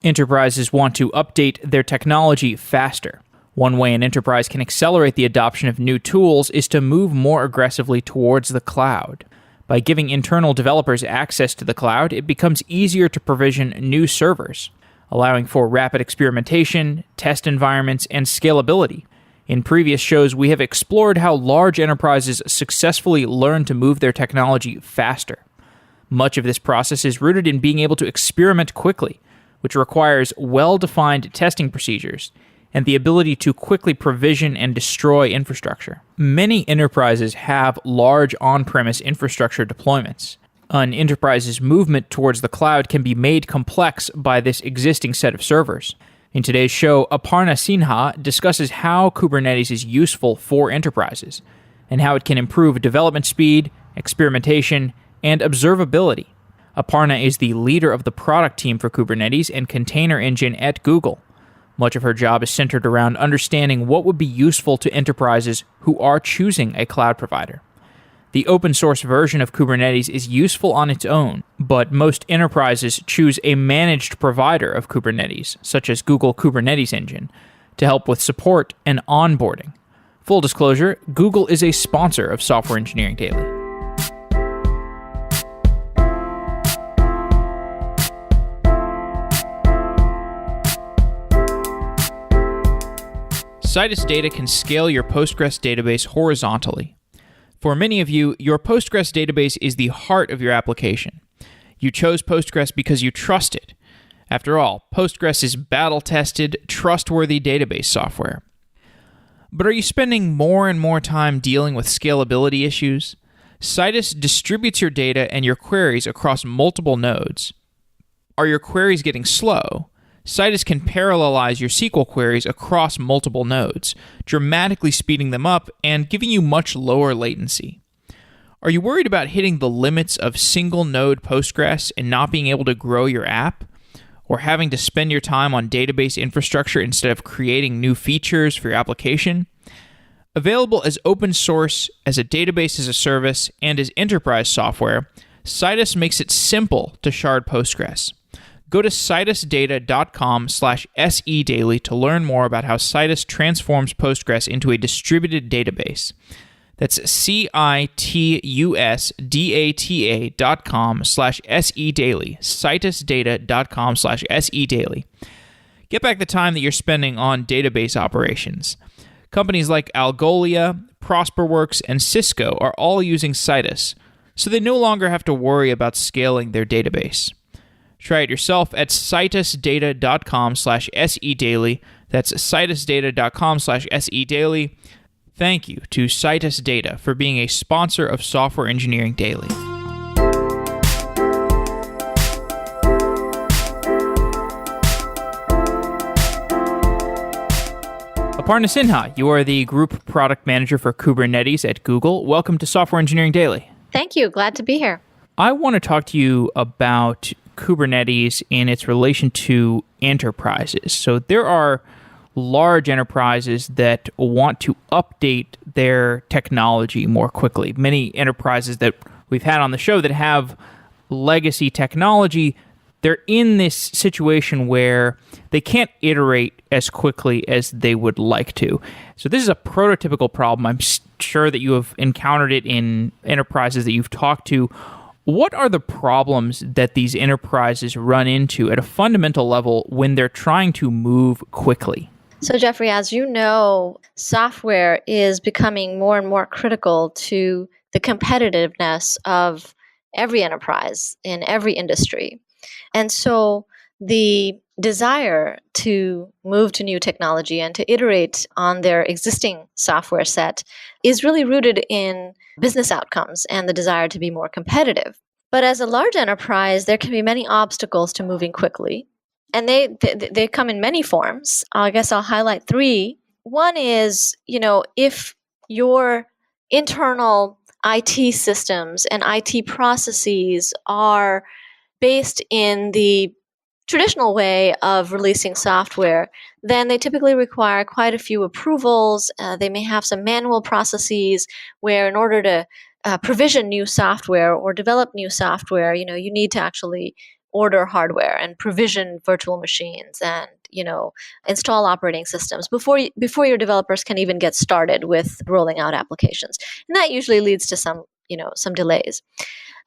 Enterprises want to update their technology faster. One way an enterprise can accelerate the adoption of new tools is to move more aggressively towards the cloud. By giving internal developers access to the cloud, it becomes easier to provision new servers, allowing for rapid experimentation, test environments, and scalability. In previous shows, we have explored how large enterprises successfully learn to move their technology faster. Much of this process is rooted in being able to experiment quickly, which requires well-defined testing procedures and the ability to quickly provision and destroy infrastructure. Many enterprises have large on-premise infrastructure deployments. An enterprise's movement towards the cloud can be made complex by this existing set of servers. In today's show, Aparna Sinha discusses how Kubernetes is useful for enterprises and how it can improve development speed, experimentation, and observability. Aparna is the leader of the product team for Kubernetes and Container Engine at Google. Much of her job is centered around understanding what would be useful to enterprises who are choosing a cloud provider. The open source version of Kubernetes is useful on its own, but most enterprises choose a managed provider of Kubernetes, such as Google Kubernetes Engine, to help with support and onboarding. Full disclosure, Google is a sponsor of Software Engineering Daily. Citus data can scale your Postgres database horizontally. For many of you, your Postgres database is the heart of your application. You chose Postgres because you trust it. After all, Postgres is battle-tested, trustworthy database software. But are you spending more and more time dealing with scalability issues? Citus distributes your data and your queries across multiple nodes. Are your queries getting slow? Citus can parallelize your SQL queries across multiple nodes, dramatically speeding them up and giving you much lower latency. Are you worried about hitting the limits of single-node Postgres and not being able to grow your app? Or having to spend your time on database infrastructure instead of creating new features for your application? Available as open source, as a database as a service, and as enterprise software, Citus makes it simple to shard Postgres. Go to citusdata.com/sedaily to learn more about how Citus transforms Postgres into a distributed database. That's citusdata.com/sedaily, citusdata.com/sedaily. Get back the time that you're spending on database operations. Companies like Algolia, Prosperworks, and Cisco are all using Citus, so they no longer have to worry about scaling their database. Try it yourself at citusdata.com/sedaily. That's citusdata.com/sedaily. Thank you to Citus Data for being a sponsor of Software Engineering Daily. Aparna Sinha, you are the Group Product Manager for Kubernetes at Google. Welcome to Software Engineering Daily. Thank you. Glad to be here. I want to talk to you about Kubernetes in its relation to enterprises. So there are large enterprises that want to update their technology more quickly. Many enterprises that we've had on the show that have legacy technology, they're in this situation where they can't iterate as quickly as they would like to. So this is a prototypical problem. I'm sure that you have encountered it in enterprises that you've talked to. What are the problems that these enterprises run into at a fundamental level when they're trying to move quickly? So, Jeffrey, as you know, software is becoming more and more critical to the competitiveness of every enterprise in every industry. And so the desire to move to new technology and to iterate on their existing software set is really rooted in business outcomes and the desire to be more competitive. But as a large enterprise, there can be many obstacles to moving quickly. And they come in many forms. I guess I'll highlight three. One is, if your internal IT systems and IT processes are based in the traditional way of releasing software, then they typically require quite a few approvals. They may have some manual processes where in order to provision new software or develop new software, you need to actually order hardware and provision virtual machines and install operating systems before your developers can even get started with rolling out applications. And that usually leads to some delays.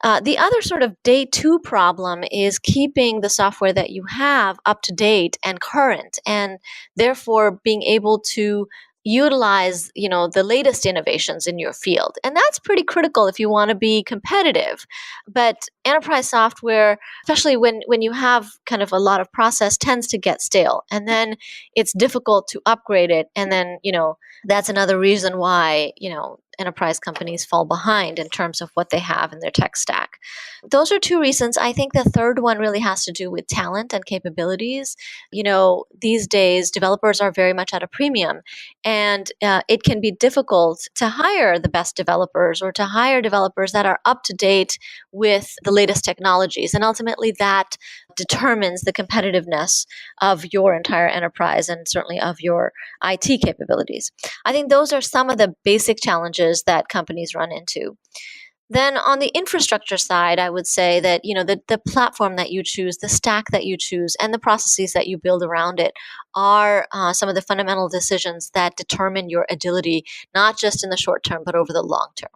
The other sort of day two problem is keeping the software that you have up to date and current, and therefore being able to utilize the latest innovations in your field. And that's pretty critical if you want to be competitive. But enterprise software, especially when you have kind of a lot of process, tends to get stale, and then it's difficult to upgrade it. And then that's another reason why enterprise companies fall behind in terms of what they have in their tech stack. Those are two reasons. I think the third one really has to do with talent and capabilities. These days, developers are very much at a premium, and it can be difficult to hire the best developers or to hire developers that are up to date with the latest technologies. And ultimately, that determines the competitiveness of your entire enterprise and certainly of your IT capabilities. I think those are some of the basic challenges that companies run into. Then on the infrastructure side, I would say that the platform that you choose, the stack that you choose, and the processes that you build around it are some of the fundamental decisions that determine your agility, not just in the short term, but over the long term.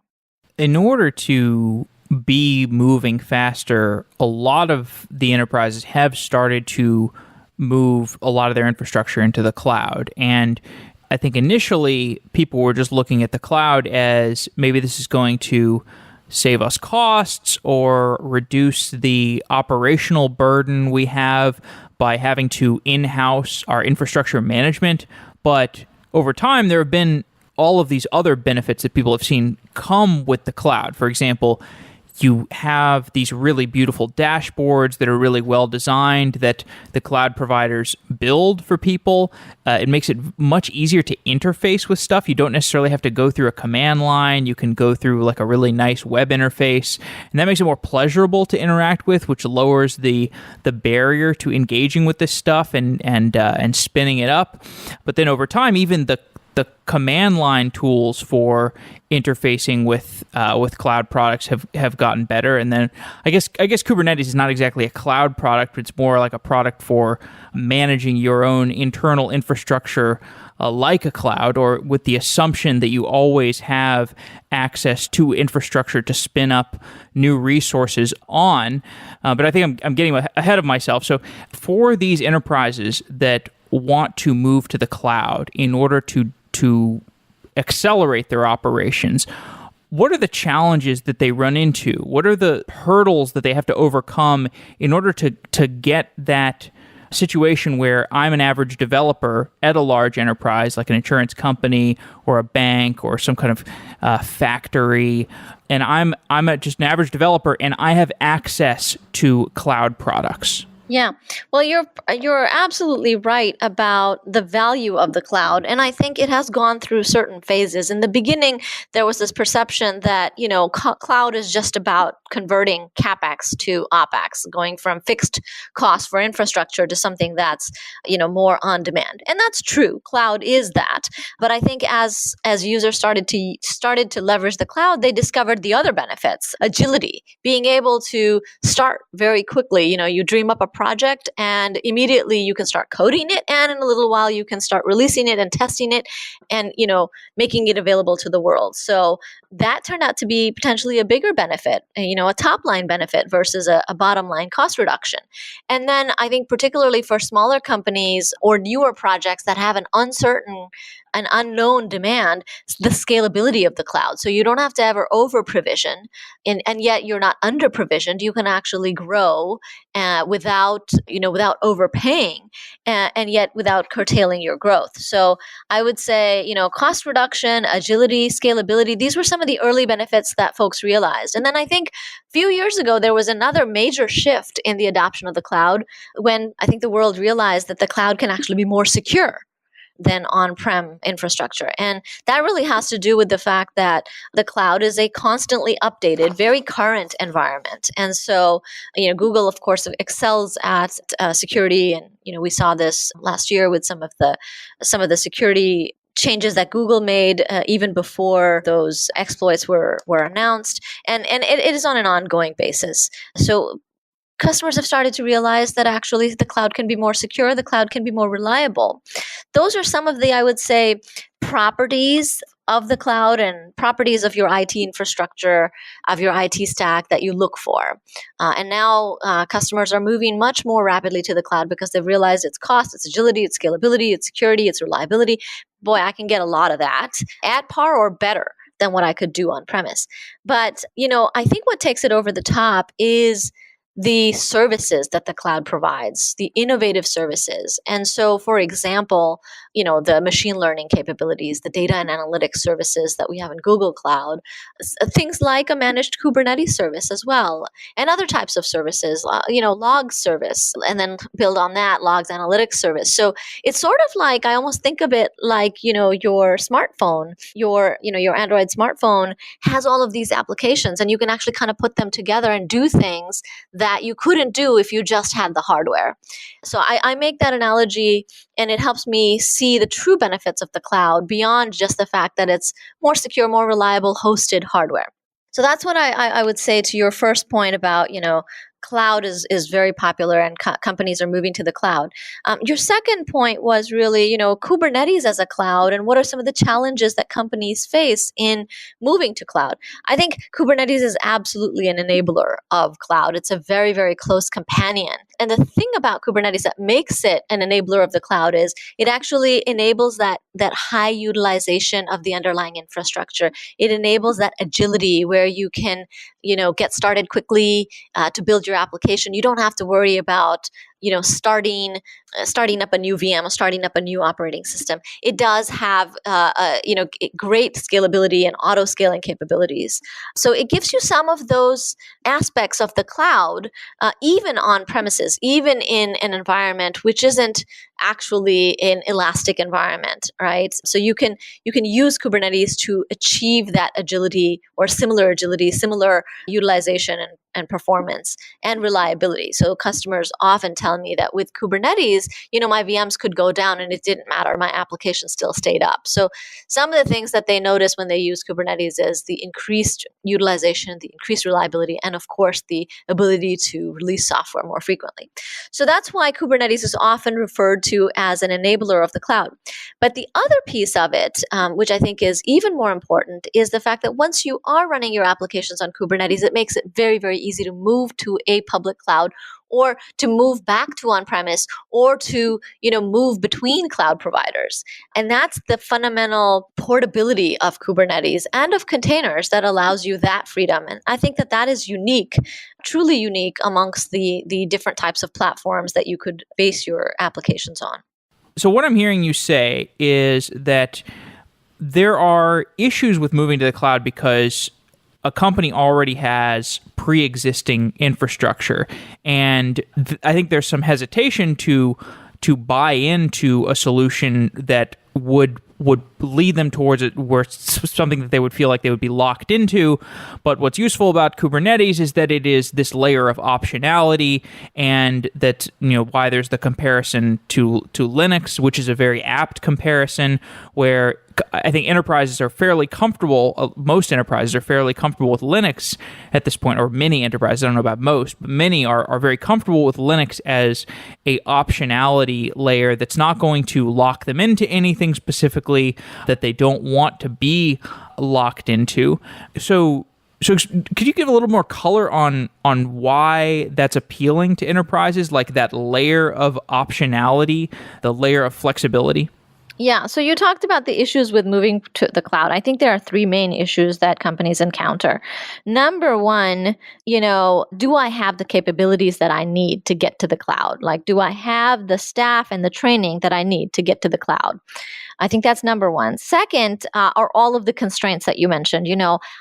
In order to be moving faster, a lot of the enterprises have started to move a lot of their infrastructure into the cloud. And I think initially people were just looking at the cloud as maybe this is going to save us costs or reduce the operational burden we have by having to in-house our infrastructure management. But over time, there have been all of these other benefits that people have seen come with the cloud. For example, you have these really beautiful dashboards that are really well designed that the cloud providers build for people. It makes it much easier to interface with stuff. You don't necessarily have to go through a command line. You can go through like a really nice web interface, and that makes it more pleasurable to interact with, which lowers the barrier to engaging with this stuff and spinning it up. But then over time, even the command line tools for interfacing with cloud products have gotten better. And then I guess Kubernetes is not exactly a cloud product, but it's more like a product for managing your own internal infrastructure like a cloud, or with the assumption that you always have access to infrastructure to spin up new resources on. But I think I'm getting ahead of myself. So for these enterprises that want to move to the cloud in order to accelerate their operations, what are the challenges that they run into? What are the hurdles that they have to overcome in order to get that situation where I'm an average developer at a large enterprise like an insurance company or a bank or some kind of factory, and I'm just an average developer and I have access to cloud products? Yeah. Well, you're absolutely right about the value of the cloud. And I think it has gone through certain phases. In the beginning, there was this perception that, cloud is just about converting CapEx to OpEx, going from fixed cost for infrastructure to something that's, more on demand. And that's true. Cloud is that. But I think as users started to leverage the cloud, they discovered the other benefits: agility, being able to start very quickly. You dream up a project and immediately you can start coding it, and in a little while you can start releasing it and testing it and making it available to the world. So that turned out to be potentially a bigger benefit, a top line benefit versus a bottom line cost reduction. And then I think particularly for smaller companies or newer projects that have an unknown demand, the scalability of the cloud. So you don't have to ever over provision, and yet you're not under provisioned. You can actually grow without overpaying, and yet without curtailing your growth. So I would say, cost reduction, agility, scalability, these were some of the early benefits that folks realized. And then I think a few years ago, there was another major shift in the adoption of the cloud when I think the world realized that the cloud can actually be more secure than on-prem infrastructure. And that really has to do with the fact that the cloud is a constantly updated, very current environment. And so, Google, of course, excels at security. And, we saw this last year with some of the security changes that Google made even before those exploits were announced. And it is on an ongoing basis. So customers have started to realize that actually the cloud can be more secure, the cloud can be more reliable. Those are some of the, I would say, properties of the cloud and properties of your IT infrastructure, of your IT stack that you look for. And now customers are moving much more rapidly to the cloud because they've realized its cost, its agility, its scalability, its security, its reliability. Boy, I can get a lot of that at par or better than what I could do on premise. But, I think what takes it over the top is the services that the cloud provides, the innovative services. And so, for example, the machine learning capabilities, the data and analytics services that we have in Google Cloud, things like a managed Kubernetes service as well, and other types of services, log service, and then build on that logs analytics service. So it's sort of like, I almost think of it like, your smartphone, your Android smartphone has all of these applications, and you can actually kind of put them together and do things that you couldn't do if you just had the hardware. So I make that analogy, and it helps me see the true benefits of the cloud beyond just the fact that it's more secure, more reliable, hosted hardware. So that's what I would say to your first point about, cloud is very popular and companies are moving to the cloud. Your second point was really, Kubernetes as a cloud and what are some of the challenges that companies face in moving to cloud. I think Kubernetes is absolutely an enabler of cloud. It's a very, very close companion. And the thing about Kubernetes that makes it an enabler of the cloud is it actually enables that high utilization of the underlying infrastructure. It enables that agility where you can, get started quickly to build your application. You don't have to worry about starting up a new VM, starting up a new operating system. It does have great scalability and auto scaling capabilities. So it gives you some of those aspects of the cloud, even on premises, even in an environment which isn't actually an elastic environment, right? So you can use Kubernetes to achieve that agility or similar agility, similar utilization and performance and reliability. So customers often tell me that with Kubernetes, my VMs could go down and it didn't matter. My application still stayed up. So some of the things that they notice when they use Kubernetes is the increased utilization, the increased reliability, and of course, the ability to release software more frequently. So that's why Kubernetes is often referred to as an enabler of the cloud. But the other piece of it, which I think is even more important, is the fact that once you are running your applications on Kubernetes, it makes it very, very easy to move to a public cloud or to move back to on-premise or to, move between cloud providers. And that's the fundamental portability of Kubernetes and of containers that allows you that freedom. And I think that is unique, truly unique amongst the different types of platforms that you could base your applications on. So what I'm hearing you say is that there are issues with moving to the cloud because a company already has pre-existing infrastructure, and I think there's some hesitation to buy into a solution that would lead them towards it, where it's something that they would feel like they would be locked into. But what's useful about Kubernetes is that it is this layer of optionality, and that why there's the comparison to Linux, which is a very apt comparison, where I think enterprises are fairly comfortable. Most enterprises are fairly comfortable with Linux at this point, or many enterprises. I don't know about most, but many are very comfortable with Linux as a optionality layer that's not going to lock them into anything specifically that they don't want to be locked into. So could you give a little more color on why that's appealing to enterprises, like that layer of optionality, the layer of flexibility? Yeah, so you talked about the issues with moving to the cloud. I think there are three main issues that companies encounter. Number one, do I have the capabilities that I need to get to the cloud? Like, do I have the staff and the training that I need to get to the cloud? I think that's number one. Second, are all of the constraints that you mentioned.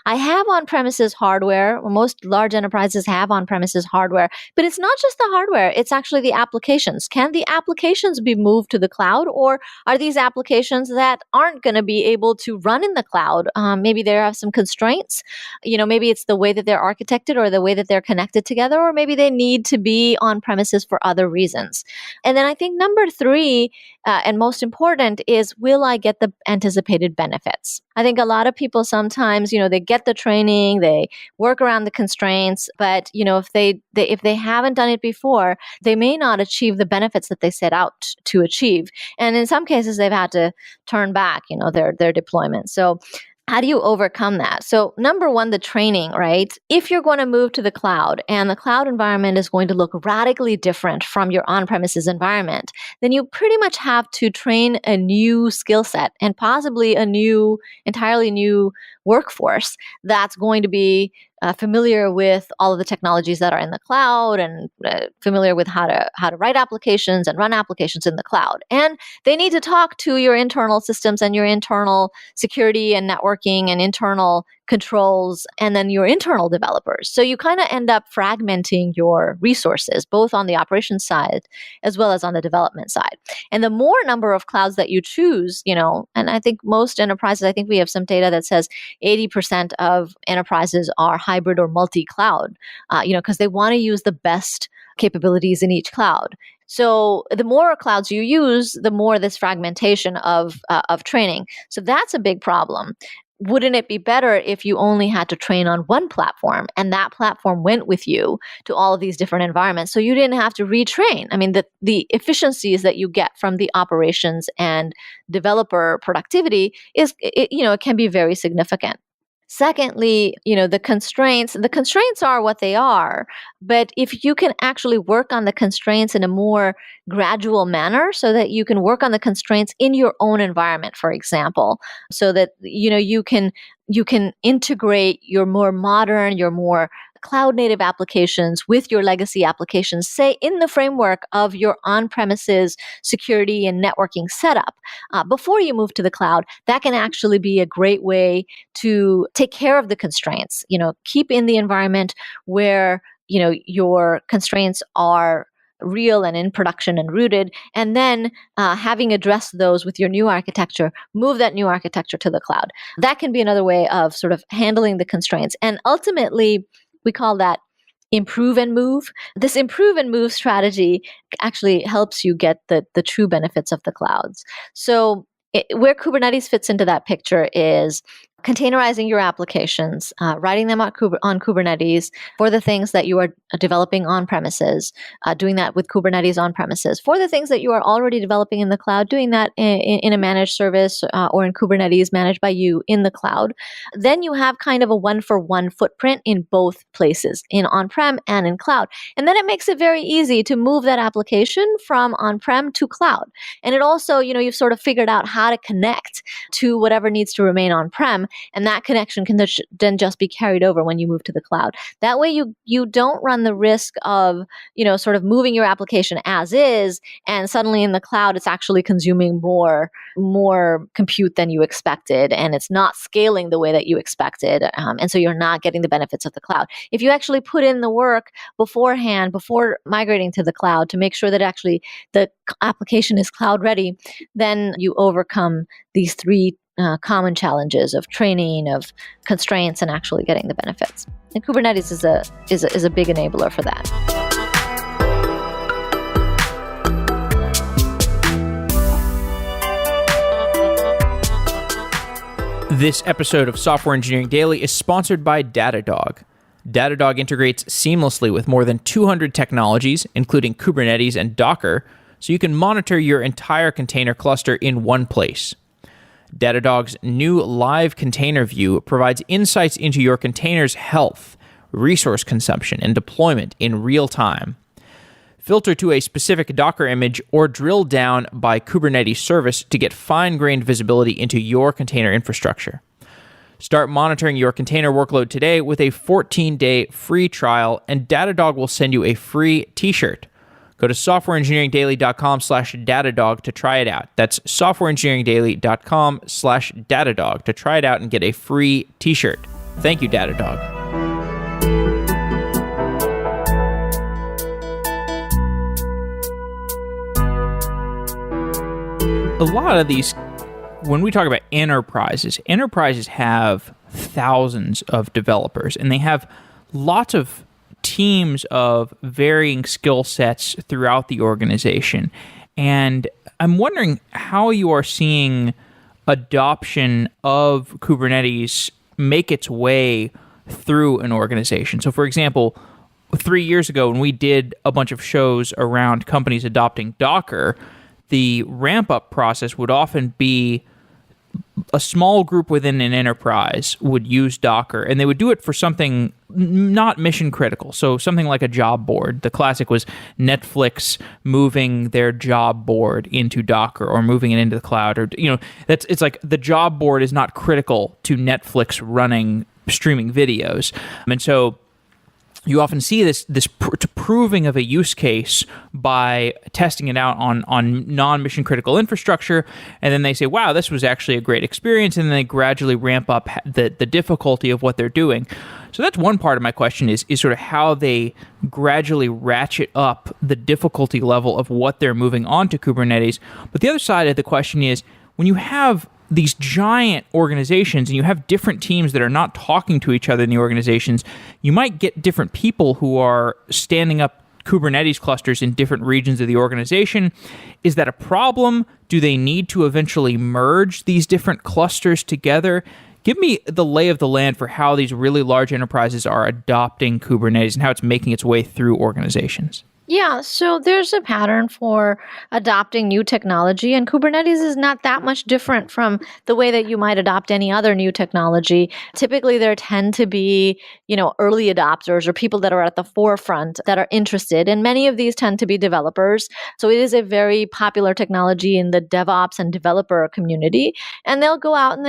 I have on-premises hardware. Most large enterprises have on-premises hardware, but it's not just the hardware. It's actually the applications. Can the applications be moved to the cloud, or are these applications that aren't going to be able to run in the cloud? Maybe there are some constraints. Maybe it's the way that they're architected or the way that they're connected together, or maybe they need to be on-premises for other reasons. And then I think number three, and most important, is will I get the anticipated benefits? I think a lot of people sometimes, they get the training, they work around the constraints, but, if they haven't done it before, they may not achieve the benefits that they set out to achieve. And in some cases, they've had to turn back, their deployment. So how do you overcome that? So number one, the training, right? If you're going to move to the cloud and the cloud environment is going to look radically different from your on-premises environment, then you pretty much have to train a new skill set and possibly entirely new workforce that's going to be familiar with all of the technologies that are in the cloud and familiar with how to write applications and run applications in the cloud. And they need to talk to your internal systems and your internal security and networking and internal controls and then your internal developers. So you kind of end up fragmenting your resources, both on the operations side as well as on the development side. And the more number of clouds that you choose, and I think most enterprises, I think we have some data that says 80% of enterprises are hybrid or multi-cloud, because they want to use the best capabilities in each cloud. So the more clouds you use, the more this fragmentation of training. So that's a big problem. Wouldn't it be better if you only had to train on one platform and that platform went with you to all of these different environments so you didn't have to retrain? I mean, the efficiencies that you get from the operations and developer productivity it can be very significant. Secondly, the constraints are what they are, but if you can actually work on the constraints in a more gradual manner so that you can work on the constraints in your own environment, for example, so that, you can integrate your more modern, your more cloud native applications with your legacy applications, say in the framework of your on-premises security and networking setup before you move to the cloud, that can actually be a great way to take care of the constraints. Keep in the environment where, your constraints are real and in production and rooted, and then having addressed those with your new architecture, move that new architecture to the cloud. That can be another way of sort of handling the constraints. And ultimately, we call that improve and move. This improve and move strategy actually helps you get the true benefits of the clouds. So where Kubernetes fits into that picture is containerizing your applications, writing them on Kubernetes for the things that you are developing on premises, doing that with Kubernetes on premises. For the things that you are already developing in the cloud, doing that in a managed service or in Kubernetes managed by you in the cloud. Then you have kind of a one-for-one footprint in both places, in on-prem and in cloud. And then it makes it very easy to move that application from on-prem to cloud. And it also, you've sort of figured out how to connect to whatever needs to remain on-prem. And that connection can then just be carried over when you move to the cloud. That way you don't run the risk of, sort of moving your application as is, and suddenly in the cloud, it's actually consuming more compute than you expected, and it's not scaling the way that you expected. And so you're not getting the benefits of the cloud. If you actually put in the work beforehand, before migrating to the cloud, to make sure that actually the application is cloud ready, then you overcome these three common challenges of training, of constraints, and actually getting the benefits. And Kubernetes is a big enabler for that. This episode of Software Engineering Daily is sponsored by Datadog. Datadog integrates seamlessly with more than 200 technologies, including Kubernetes and Docker, so you can monitor your entire container cluster in one place. Datadog's new live container view provides insights into your container's health, resource consumption, and deployment in real time. Filter to a specific Docker image or drill down by Kubernetes service to get fine-grained visibility into your container infrastructure. Start monitoring your container workload today with a 14-day free trial, and Datadog will send you a free t-shirt. Go to softwareengineeringdaily.com/Datadog to try it out. That's softwareengineeringdaily.com/Datadog to try it out and get a free t-shirt. Thank you, Datadog. A lot of these, when we talk about enterprises have thousands of developers, and they have lots of teams of varying skill sets throughout the organization. And I'm wondering how you are seeing adoption of Kubernetes make its way through an organization. So, for example, 3 years ago, when we did a bunch of shows around companies adopting Docker, the ramp up process would often be a small group within an enterprise would use Docker, and they would do it for something not mission critical. So something like a job board. The classic was Netflix moving their job board into Docker or moving it into the cloud, or it's like the job board is not critical to Netflix running streaming videos. And so you often see this proving of a use case by testing it out on non-mission critical infrastructure, and then they say, wow, this was actually a great experience, and then they gradually ramp up the difficulty of what they're doing. So that's one part of my question is sort of how they gradually ratchet up the difficulty level of what they're moving on to Kubernetes. But the other side of the question is, when you have these giant organizations and you have different teams that are not talking to each other in the organizations, you might get different people who are standing up Kubernetes clusters in different regions of the organization. Is that a problem? Do they need to eventually merge these different clusters together? Give me the lay of the land for how these really large enterprises are adopting Kubernetes and how it's making its way through organizations. Yeah, so there's a pattern for adopting new technology, and Kubernetes is not that much different from the way that you might adopt any other new technology. Typically, there tend to be, early adopters or people that are at the forefront that are interested, and many of these tend to be developers. So it is a very popular technology in the DevOps and developer community, and they'll go out and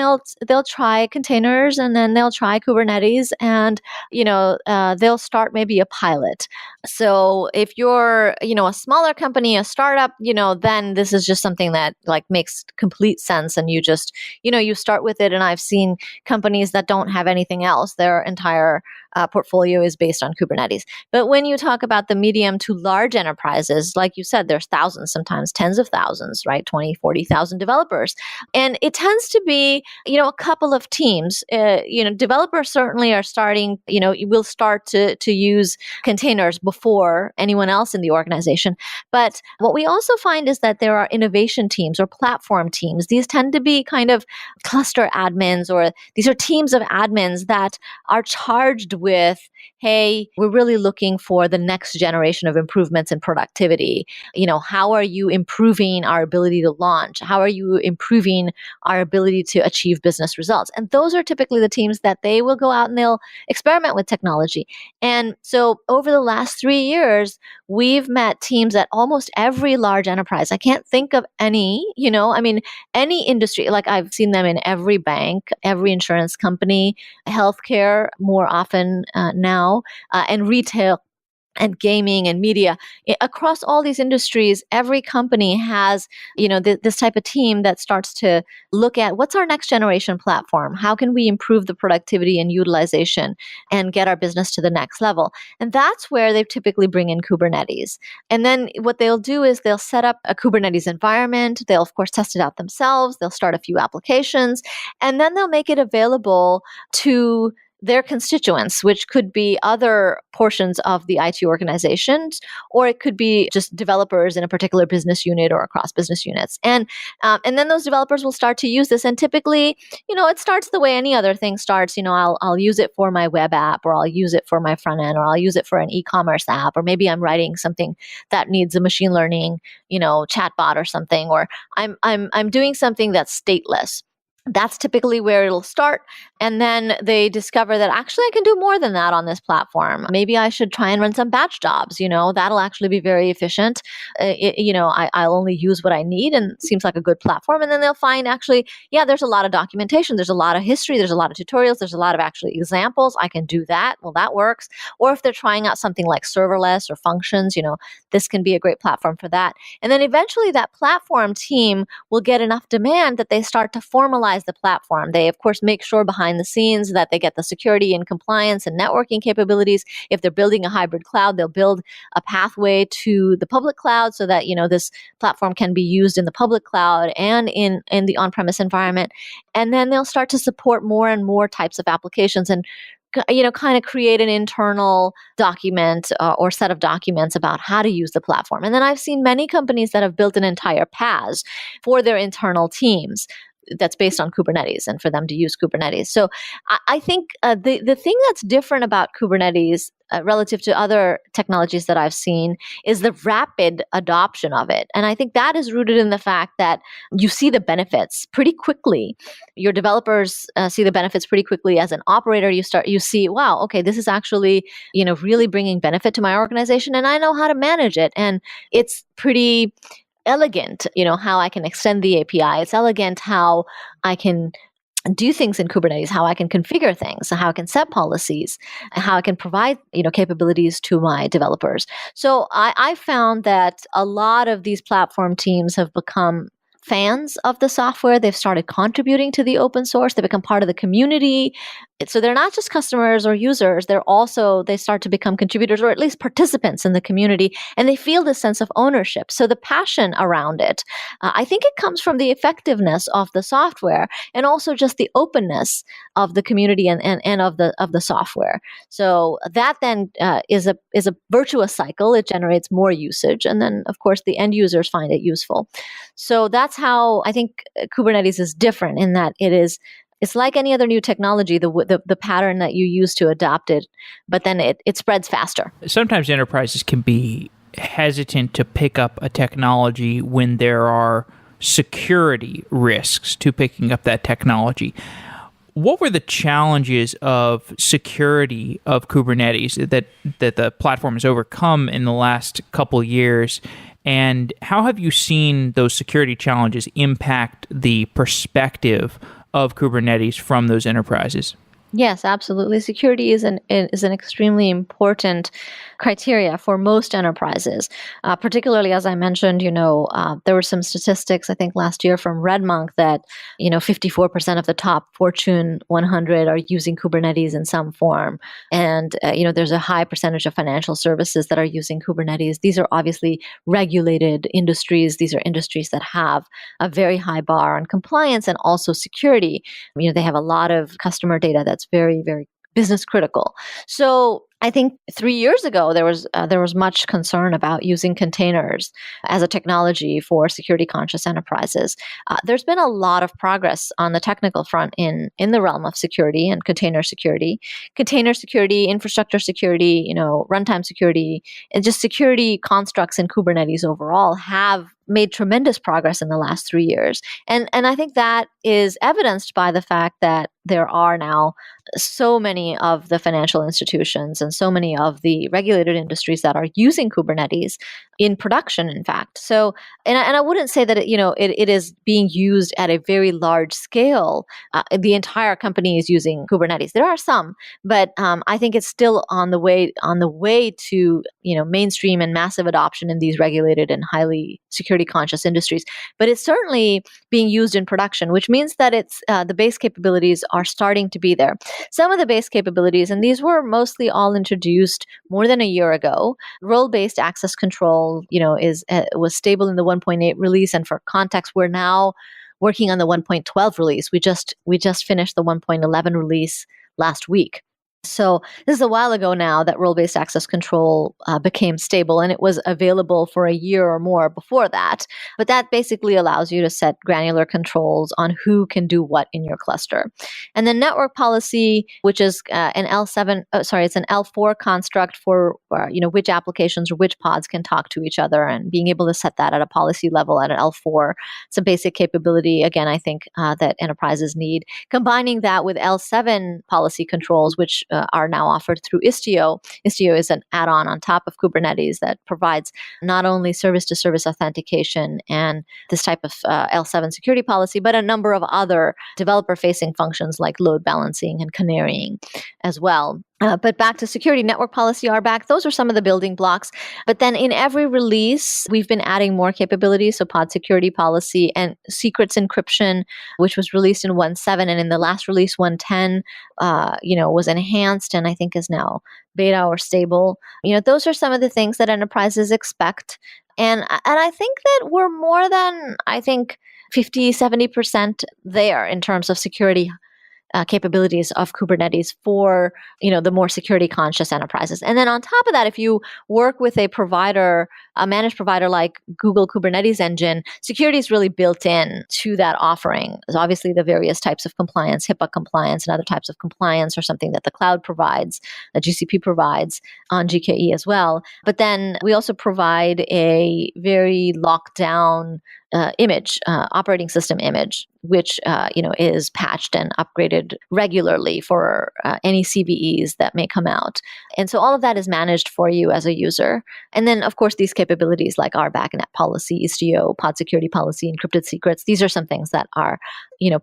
they'll try containers, and then they'll try Kubernetes, and they'll start maybe a pilot. So if you're, a smaller company, a startup, then this is just something that like makes complete sense. And you just, you start with it. And I've seen companies that don't have anything else. Their entire portfolio is based on Kubernetes. But when you talk about the medium to large enterprises, like you said, there's thousands, sometimes tens of thousands, right? 20, 40,000 developers. And it tends to be, a couple of teams. Developers certainly are starting, will start to use containers before anyone else in the organization. But what we also find is that there are innovation teams or platform teams. These tend to be kind of cluster admins, or these are teams of admins that are charged with, hey, we're really looking for the next generation of improvements in productivity. How are you improving our ability to launch? How are you improving our ability to achieve business results? And those are typically the teams that they will go out and they'll experiment with technology. And so over the last 3 years, we've met teams at almost every large enterprise. I can't think of any, any industry. Like I've seen them in every bank, every insurance company, healthcare more often now, and retail and gaming and media. Across all these industries, every company has, this type of team that starts to look at what's our next generation platform? How can we improve the productivity and utilization and get our business to the next level? And that's where they typically bring in Kubernetes. And then what they'll do is they'll set up a Kubernetes environment. They'll, of course, test it out themselves. They'll start a few applications, and then they'll make it available to their constituents, which could be other portions of the IT organizations, or it could be just developers in a particular business unit or across business units. And then those developers will start to use this. And typically, it starts the way any other thing starts. I'll use it for my web app, or I'll use it for my front end, or I'll use it for an e-commerce app, or maybe I'm writing something that needs a machine learning, chatbot or something, or I'm doing something that's stateless. That's typically where it'll start. And then they discover that actually I can do more than that on this platform. Maybe I should try and run some batch jobs. That'll actually be very efficient. I'll only use what I need, and it seems like a good platform. And then they'll find actually, yeah, there's a lot of documentation. There's a lot of history. There's a lot of tutorials. There's a lot of actually examples. I can do that. Well, that works. Or if they're trying out something like serverless or functions, this can be a great platform for that. And then eventually that platform team will get enough demand that they start to formalize the platform. They, of course, make sure behind the scenes that they get the security and compliance and networking capabilities. If they're building a hybrid cloud, they'll build a pathway to the public cloud so that, this platform can be used in the public cloud and in the on-premise environment. And then they'll start to support more and more types of applications. And kind of create an internal document or set of documents about how to use the platform. And then I've seen many companies that have built an entire PaaS for their internal teams that's based on Kubernetes and for them to use Kubernetes. So I think the thing that's different about Kubernetes relative to other technologies that I've seen is the rapid adoption of it. And I think that is rooted in the fact that you see the benefits pretty quickly. Your developers see the benefits pretty quickly. As an operator, you see, wow, okay, this is actually, really bringing benefit to my organization, and I know how to manage it. And it's pretty elegant, how I can extend the API. It's elegant how I can do things in Kubernetes, how I can configure things, how I can set policies, how I can provide, capabilities to my developers. So I found that a lot of these platform teams have become fans of the software. They've started contributing to the open source. They become part of the community. So they're not just customers or users. They start to become contributors or at least participants in the community, and they feel this sense of ownership. So the passion around it, I think it comes from the effectiveness of the software and also just the openness of the community and of the software. So that then is a virtuous cycle. It generates more usage, and then of course the end users find it useful. So that's how I think Kubernetes is different in that it's like any other new technology, the pattern that you use to adopt it, but then it spreads faster. Sometimes enterprises can be hesitant to pick up a technology when there are security risks to picking up that technology. What were the challenges of security of Kubernetes that the platform has overcome in the last couple years? And how have you seen those security challenges impact the perspective of Kubernetes from those enterprises? Yes, absolutely. Security is an extremely important criteria for most enterprises. Particularly, as I mentioned, there were some statistics I think last year from RedMonk that 54% of the top Fortune 100 are using Kubernetes in some form, and there's a high percentage of financial services that are using Kubernetes. These are obviously regulated industries. These are industries that have a very high bar on compliance and also security. They have a lot of customer data that's very, very business critical. So I think 3 years ago there was much concern about using containers as a technology for security conscious enterprises. There's been a lot of progress on the technical front in the realm of security and container security, infrastructure security, runtime security, and just security constructs in Kubernetes overall have made tremendous progress in the last 3 years. And I think that is evidenced by the fact that there are now so many of the financial institutions and so many of the regulated industries that are using Kubernetes in production, in fact. So, and I wouldn't say that it is being used at a very large scale. The entire company is using Kubernetes. There are some, but I think it's still on the way to mainstream and massive adoption in these regulated and highly security conscious industries. But it's certainly being used in production, which means that it's the base capabilities are starting to be there. Some of the base capabilities, and these were mostly all introduced more than a year ago. Role-based access control, was stable in the 1.8 release, and for context, we're now working on the 1.12 release. We just finished the 1.11 release last week. So this is a while ago now that role-based access control became stable, and it was available for a year or more before that. But that basically allows you to set granular controls on who can do what in your cluster. And then network policy, which is an it's an L4 construct for which applications or which pods can talk to each other, and being able to set that at a policy level at an L4. It's a basic capability, again, I think that enterprises need. Combining that with L7 policy controls, which are now offered through Istio. Istio is an add-on on top of Kubernetes that provides not only service-to-service authentication and this type of L7 security policy, but a number of other developer-facing functions like load balancing and canarying as well. But back to security, network policy, RBAC, those are some of the building blocks. But then in every release, we've been adding more capabilities. So pod security policy and secrets encryption, which was released in 1.7, and in the last release, 1.10, was enhanced and I think is now beta or stable. Those are some of the things that enterprises expect. And I think that we're more than, 50, 70% there in terms of security capabilities of Kubernetes for, the more security conscious enterprises. And then on top of that, if you work with a provider, a managed provider like Google Kubernetes Engine, security is really built in to that offering. There's obviously the various types of compliance, HIPAA compliance and other types of compliance, or something that the cloud provides, that GCP provides on GKE as well. But then we also provide a very locked down operating system image, which is patched and upgraded regularly for any CVEs that may come out. And so all of that is managed for you as a user. And then, of course, these capabilities like RBAC, NAT policy, Istio, pod security policy, encrypted secrets, these are some things that are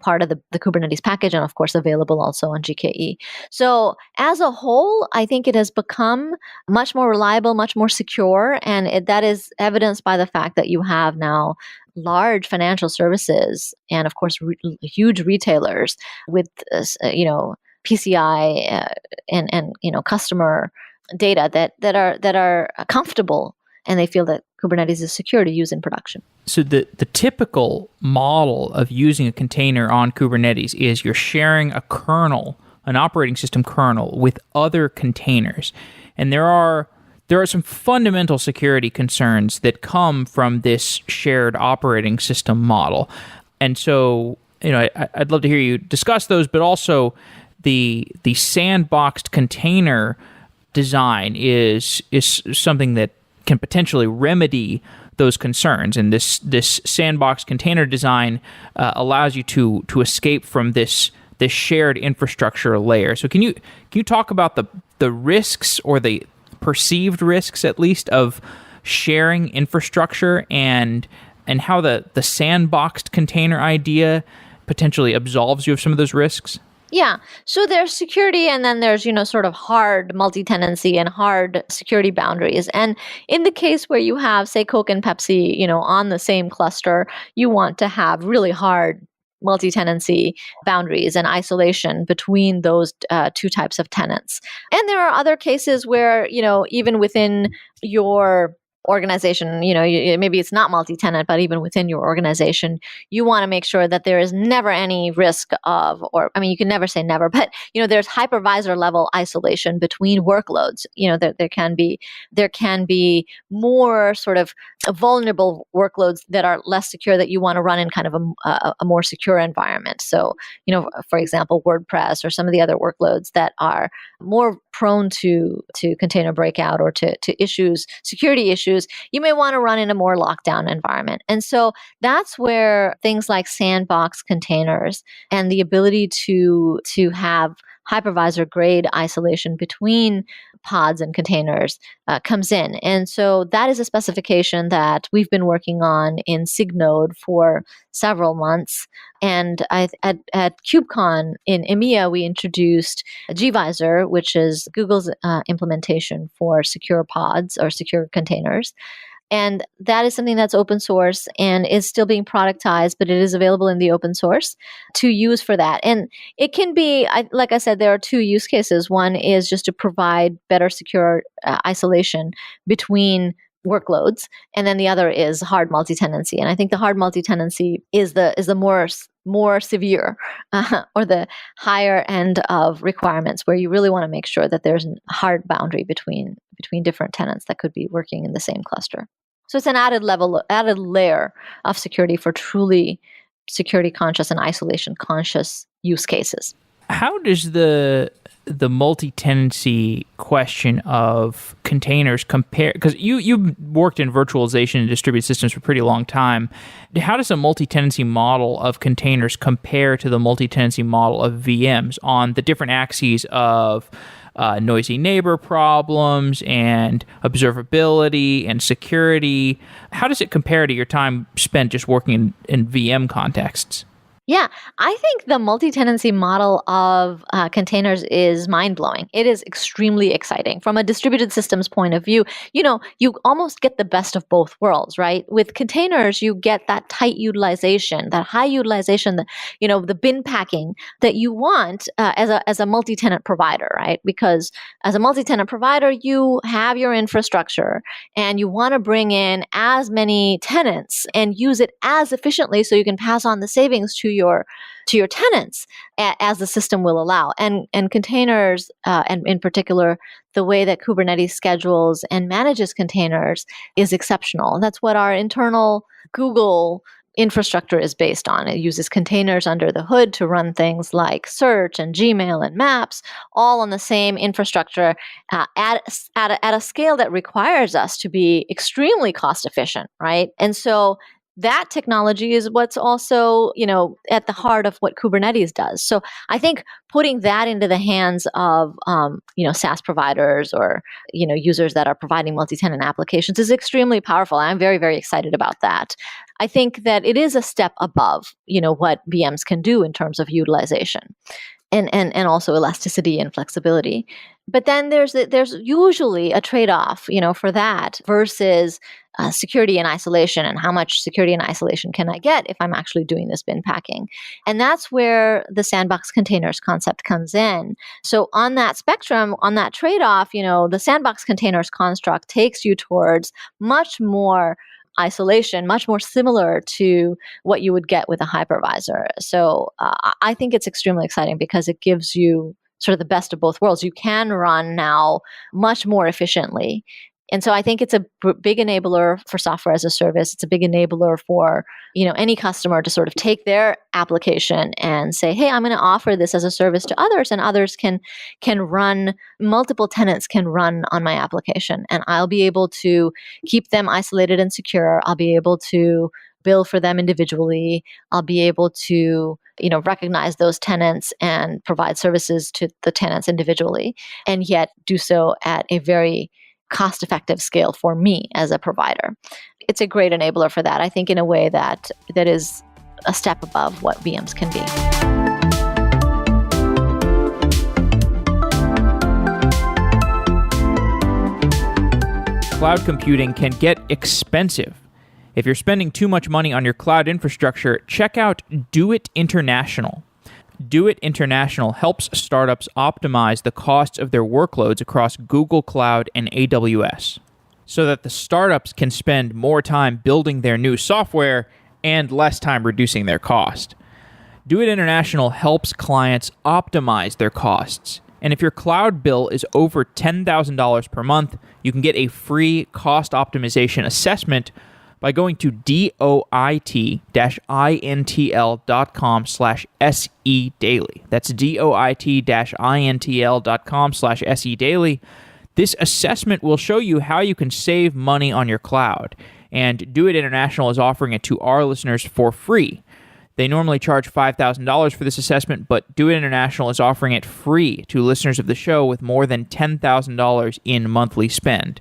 part of the Kubernetes package, and of course available also on GKE. So as a whole, I think it has become much more reliable, much more secure, and that is evidenced by the fact that you have now large financial services and, of course, huge retailers with PCI and customer data that are comfortable, and they feel that Kubernetes is secure to use in production. So the typical model of using a container on Kubernetes is you're sharing a kernel, an operating system kernel, with other containers, and there are some fundamental security concerns that come from this shared operating system model. And so, I'd love to hear you discuss those, but also the sandboxed container design is something that can potentially remedy those concerns. And this sandboxed container design allows you to escape from this shared infrastructure layer. So can you talk about the risks, or the perceived risks at least, of sharing infrastructure and how the sandboxed container idea potentially absolves you of some of those risks? Yeah. So there's security, and then there's, sort of hard multi-tenancy and hard security boundaries. And in the case where you have, say, Coke and Pepsi, on the same cluster, you want to have really hard multi-tenancy boundaries and isolation between those two types of tenants. And there are other cases where, even within your organization, maybe it's not multi-tenant, but even within your organization, you want to make sure that there is never any risk of, you can never say never, but, there's hypervisor level isolation between workloads. There can be more sort of vulnerable workloads that are less secure that you want to run in kind of a more secure environment. So, for example, WordPress or some of the other workloads that are more prone to container breakout or to issues, security issues, you may want to run in a more lockdown environment. And so that's where things like sandbox containers and the ability to have hypervisor grade isolation between pods and containers comes in. And so that is a specification that we've been working on in SIG-Node for several months. And at KubeCon in EMEA, we introduced gvisor, which is Google's implementation for secure pods or secure containers. And that is something that's open source and is still being productized, but it is available in the open source to use for that. And it can be, like I said, there are two use cases. One is just to provide better secure isolation between workloads, and then the other is hard multi-tenancy. And I think the hard multi-tenancy is the more severe or the higher end of requirements, where you really want to make sure that there's a hard boundary between different tenants that could be working in the same cluster. So it's an added layer of security for truly security conscious and isolation conscious use cases. How does the multi-tenancy question of containers compare? Because you worked in virtualization and distributed systems for a pretty long time. How does a multi-tenancy model of containers compare to the multi-tenancy model of VMs on the different axes of noisy neighbor problems and observability and security? How does it compare to your time spent just working in VM contexts? Yeah, I think the multi-tenancy model of containers is mind-blowing. It is extremely exciting. From a distributed systems point of view, you almost get the best of both worlds, right? With containers, you get that tight utilization, that high utilization, the bin packing that you want as a multi-tenant provider, right? Because as a multi-tenant provider, you have your infrastructure and you want to bring in as many tenants and use it as efficiently so you can pass on the savings to your tenants as the system will allow. And containers, and in particular, the way that Kubernetes schedules and manages containers is exceptional. And that's what our internal Google infrastructure is based on. It uses containers under the hood to run things like search and Gmail and Maps, all on the same infrastructure at a scale that requires us to be extremely cost efficient, right? And so that technology is what's also, at the heart of what Kubernetes does. So I think putting that into the hands of, SaaS providers or, users that are providing multi-tenant applications is extremely powerful. I'm very, very excited about that. I think that it is a step above, what VMs can do in terms of utilization and also elasticity and flexibility. But then there's usually a trade-off, for that versus security and isolation, and how much security and isolation can I get if I'm actually doing this bin packing. And that's where the sandbox containers concept comes in. So on that spectrum, on that trade-off, the sandbox containers construct takes you towards much more isolation, much more similar to what you would get with a hypervisor. So I think it's extremely exciting because it gives you sort of the best of both worlds. You can run now much more efficiently. And so I think it's a big enabler for software as a service. It's a big enabler for, any customer to sort of take their application and say, hey, I'm going to offer this as a service to others, and others can run, multiple tenants can run on my application, and I'll be able to keep them isolated and secure. I'll be able to bill for them individually. I'll be able to, recognize those tenants and provide services to the tenants individually, and yet do so at a very cost-effective scale for me as a provider. It's a great enabler for that, I think, in a way that is a step above what VMs can be. Cloud computing can get expensive. If you're spending too much money on your cloud infrastructure, check out Do It International. Do It International helps startups optimize the costs of their workloads across Google Cloud and AWS so that the startups can spend more time building their new software and less time reducing their cost. Do It International helps clients optimize their costs. And if your cloud bill is over $10,000 per month, you can get a free cost optimization assessment by going to doit-intl.com/sedaily. That's doit-intl.com/sedaily. This assessment will show you how you can save money on your cloud. And Do It International is offering it to our listeners for free. They normally charge $5,000 for this assessment, but Do It International is offering it free to listeners of the show with more than $10,000 in monthly spend.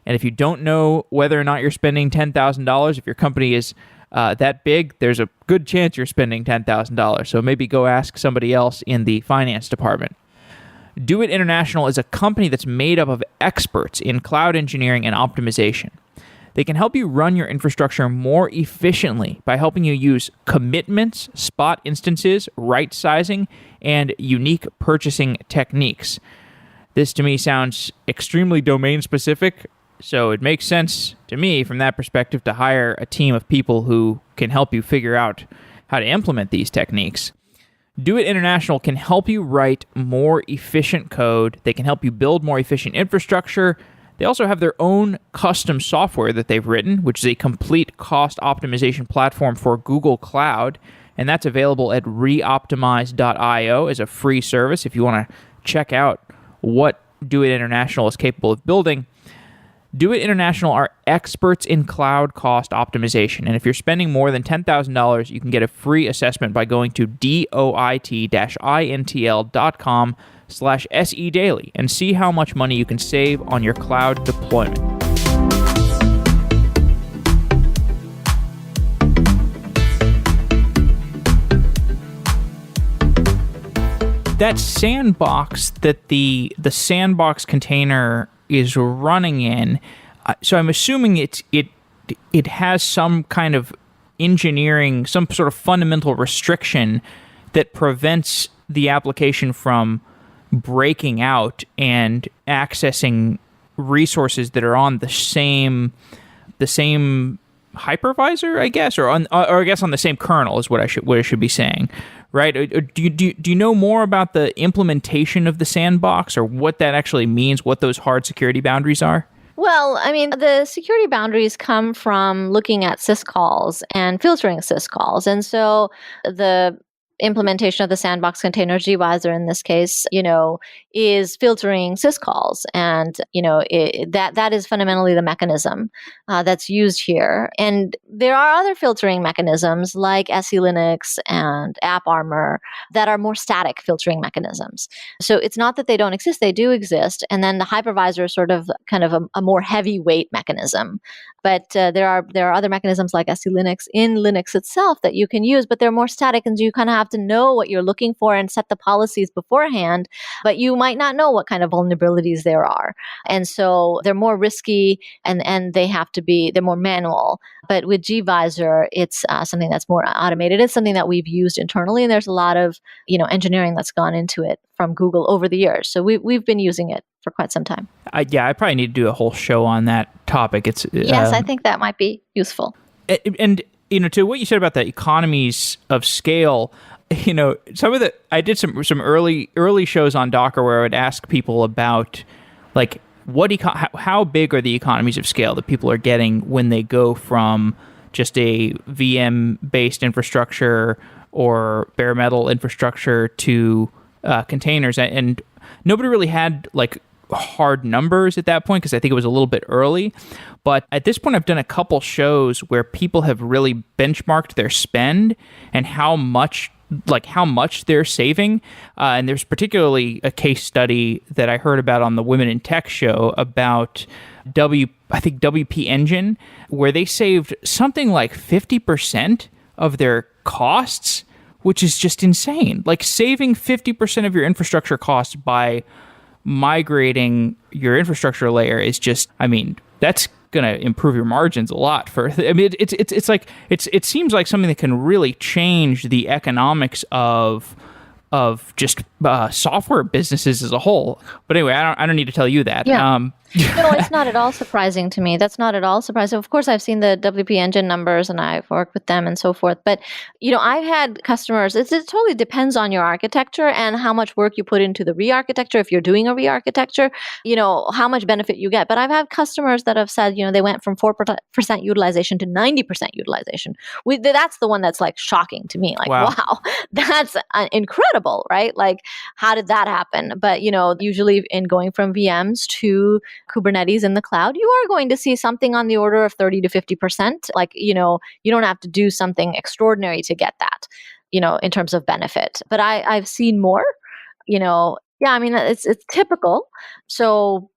And if you don't know whether or not you're spending $10,000, if your company is that big, there's a good chance you're spending $10,000. So maybe go ask somebody else in the finance department. Do It International is a company that's made up of experts in cloud engineering and optimization. They can help you run your infrastructure more efficiently by helping you use commitments, spot instances, right sizing, and unique purchasing techniques. This to me sounds extremely domain specific. So it makes sense to me from that perspective to hire a team of people who can help you figure out how to implement these techniques. Do It International can help you write more efficient code. They can help you build more efficient infrastructure. They also have their own custom software that they've written, which is a complete cost optimization platform for Google Cloud. And that's available at reoptimize.io as a free service if you want to check out what Do It International is capable of building. Do It International are experts in cloud cost optimization. And if you're spending more than $10,000, you can get a free assessment by going to doit-intl.com/sedaily and see how much money you can save on your cloud deployment. That sandbox that the sandbox container is running in, so I'm assuming it has some kind of engineering, some sort of fundamental restriction that prevents the application from breaking out and accessing resources that are on the same hypervisor, I guess, or I guess on the same kernel is what I should be saying, right? Do you know more about the implementation of the sandbox or what that actually means, what those hard security boundaries are? Well, I mean, the security boundaries come from looking at syscalls and filtering syscalls. And so the implementation of the sandbox container gvisor in this case, is filtering syscalls. And, that is fundamentally the mechanism that's used here. And there are other filtering mechanisms like SE Linux and AppArmor that are more static filtering mechanisms. So it's not that they don't exist, they do exist. And then the hypervisor is sort of kind of a more heavyweight mechanism. But there are other mechanisms like SE Linux in Linux itself that you can use, but they're more static, and you kind of have to know what you're looking for and set the policies beforehand. But you might not know what kind of vulnerabilities there are, and so they're more risky, and they're more manual. But with gvisor, it's something that's more automated. It's something that we've used internally, and there's a lot of engineering that's gone into it from Google over the years. So we've been using it for quite some time. I probably need to do a whole show on that topic. Yes, I think that might be useful. And to what you said about the economies of scale, I did some early shows on Docker where I would ask people about like how big are the economies of scale that people are getting when they go from just a VM based infrastructure or bare metal infrastructure to containers, and nobody really had like hard numbers at that point because I think it was a little bit early. But at this point, I've done a couple shows where people have really benchmarked their spend and how much they're saving. And there's particularly a case study that I heard about on the Women in Tech show about WP Engine, where they saved something like 50% of their costs, which is just insane. Like saving 50% of your infrastructure costs by migrating your infrastructure layer is just, that's going to improve your margins a lot. It seems like something that can really change the economics of just software businesses as a whole. But anyway, I don't need to tell you that. Yeah. No, it's not at all surprising to me. That's not at all surprising. Of course, I've seen the WP Engine numbers and I've worked with them and so forth. But, I've had customers, it totally depends on your architecture and how much work you put into the re-architecture. If you're doing a re-architecture, how much benefit you get. But I've had customers that have said, they went from 4% utilization to 90% utilization. That's the one that's like shocking to me. Like, wow that's incredible, right? Like, how did that happen? But, usually in going from VMs to Kubernetes in the cloud, you are going to see something on the order of 30 to 50%. Like, you don't have to do something extraordinary to get that, in terms of benefit. But I've seen more, it's typical. So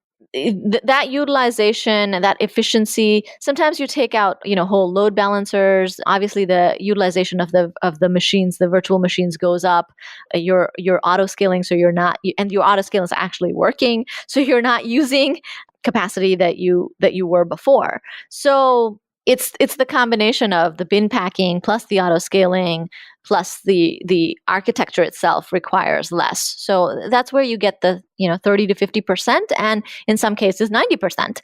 that utilization and that efficiency, sometimes you take out, whole load balancers. Obviously, the utilization of the machines, the virtual machines goes up. You're auto scaling, so you're not, and your auto scaling is actually working, so you're not using capacity that you were before. So it's the combination of the bin packing plus the auto scaling plus the architecture itself requires less. So that's where you get the 30 to 50%, and in some cases 90%,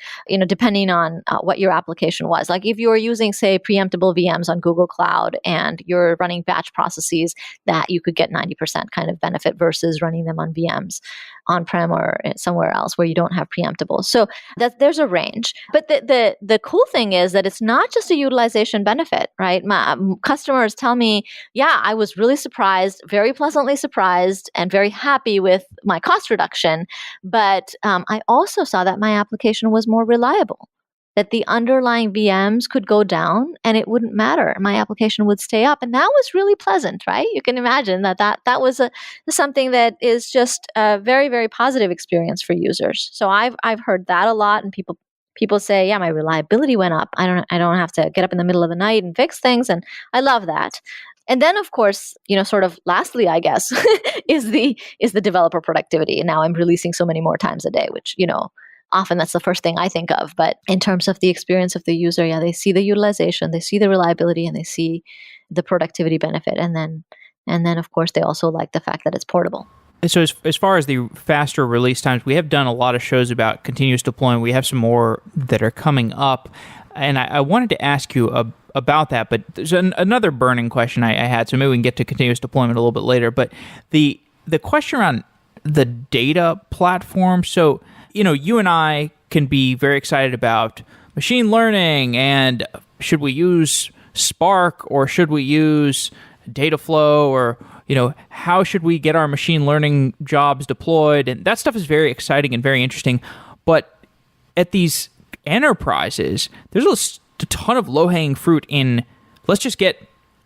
depending on what your application was. Like if you were using, say, preemptible VMs on Google Cloud and you're running batch processes, that you could get 90% kind of benefit versus running them on VMs on-prem or somewhere else where you don't have preemptible. So there's a range. But the cool thing is that it's not just a utilization benefit, right? My customers tell me, yeah, I was really surprised, very pleasantly surprised, and very happy with my cost reduction. But I also saw that my application was more reliable, that the underlying VMs could go down and it wouldn't matter. My application would stay up. And that was really pleasant, right? You can imagine that was something that is just a very, very positive experience for users. So I've heard that a lot, and people say, yeah, my reliability went up. I don't have to get up in the middle of the night and fix things. And I love that. And then, of course, sort of lastly, I guess, is the developer productivity. And now I'm releasing so many more times a day, which, often that's the first thing I think of. But in terms of the experience of the user, yeah, they see the utilization, they see the reliability, and they see the productivity benefit. And then, of course, they also like the fact that it's portable. So as far as the faster release times, we have done a lot of shows about continuous deployment. We have some more that are coming up. and I wanted to ask you about that, but there's another burning question I had, so maybe we can get to continuous deployment a little bit later. But the question around the data platform. So, you and I can be very excited about machine learning and should we use Spark or should we use Dataflow or, how should we get our machine learning jobs deployed? And that stuff is very exciting and very interesting. But at these enterprises, there's a ton of low-hanging fruit in let's just get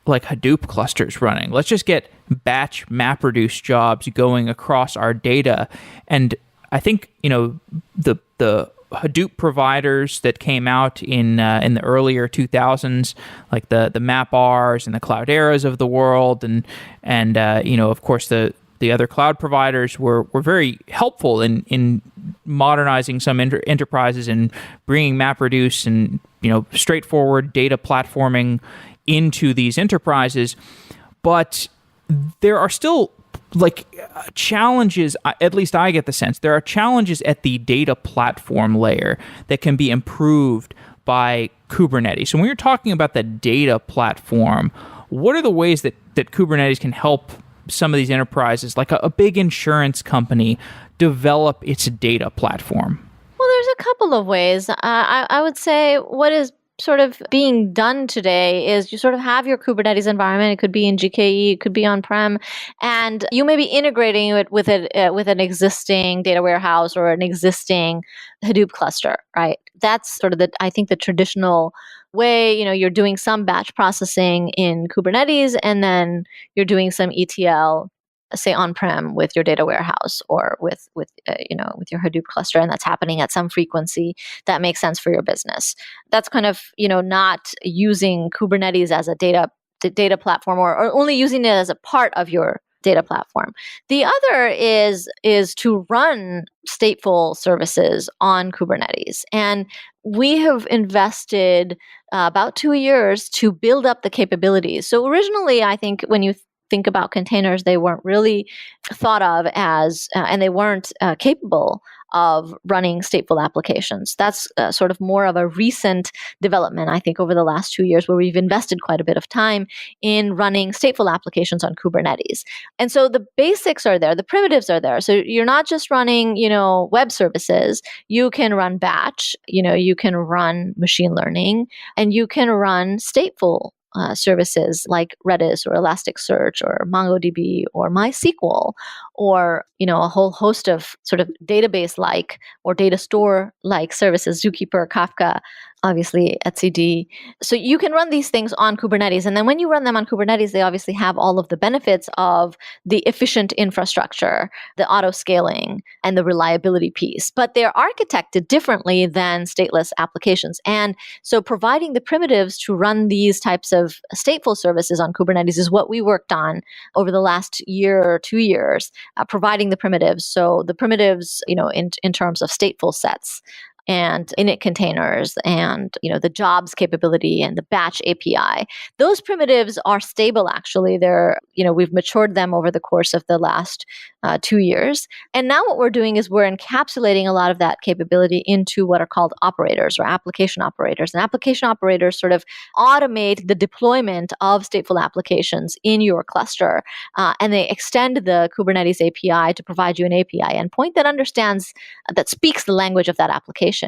like Hadoop clusters running. Let's just get batch MapReduce jobs going across our data. And I think, the Hadoop providers that came out in the earlier 2000s, like the MapRs and the Clouderas of the world, and of course the other cloud providers were very helpful in modernizing some enterprises and bringing MapReduce and straightforward data platforming into these enterprises. But there are still challenges, at least I get the sense, there are challenges at the data platform layer that can be improved by Kubernetes. So when you're talking about the data platform, what are the ways that Kubernetes can help some of these enterprises, like a big insurance company, develop its data platform? Well, there's a couple of ways. I would say what is sort of being done today is you sort of have your Kubernetes environment. It could be in GKE, it could be on-prem, and you may be integrating it with an existing data warehouse or an existing Hadoop cluster, right? That's sort of I think the traditional way. You're doing some batch processing in Kubernetes, and then you're doing some ETL, say on-prem with your data warehouse or with your Hadoop cluster, and that's happening at some frequency that makes sense for your business. That's kind of not using Kubernetes as a data platform or only using it as a part of your data platform. The other is to run stateful services on Kubernetes, and we have invested about 2 years to build up the capabilities. So originally, I think when you think about containers, they weren't really thought of as, and they weren't capable of running stateful applications. That's sort of more of a recent development, I think, over the last 2 years, where we've invested quite a bit of time in running stateful applications on Kubernetes. And so the basics are there, the primitives are there. So you're not just running, web services. You can run batch, you can run machine learning, and you can run stateful services like Redis or Elasticsearch or MongoDB or MySQL, or a whole host of sort of database-like or data store-like services, Zookeeper, Kafka, obviously etcd. So you can run these things on Kubernetes, and then when you run them on Kubernetes, they obviously have all of the benefits of the efficient infrastructure, the auto scaling, and the reliability piece. But they're architected differently than stateless applications, and so providing the primitives to run these types of stateful services on Kubernetes is what we worked on over the last year or 2 years, providing the primitives. So the primitives, in terms of stateful sets and init containers and the jobs capability and the batch API. Those primitives are stable, actually. We've matured them over the course of the last 2 years. And now what we're doing is we're encapsulating a lot of that capability into what are called operators or application operators. And application operators sort of automate the deployment of stateful applications in your cluster. And they extend the Kubernetes API to provide you an API endpoint that speaks the language of that application.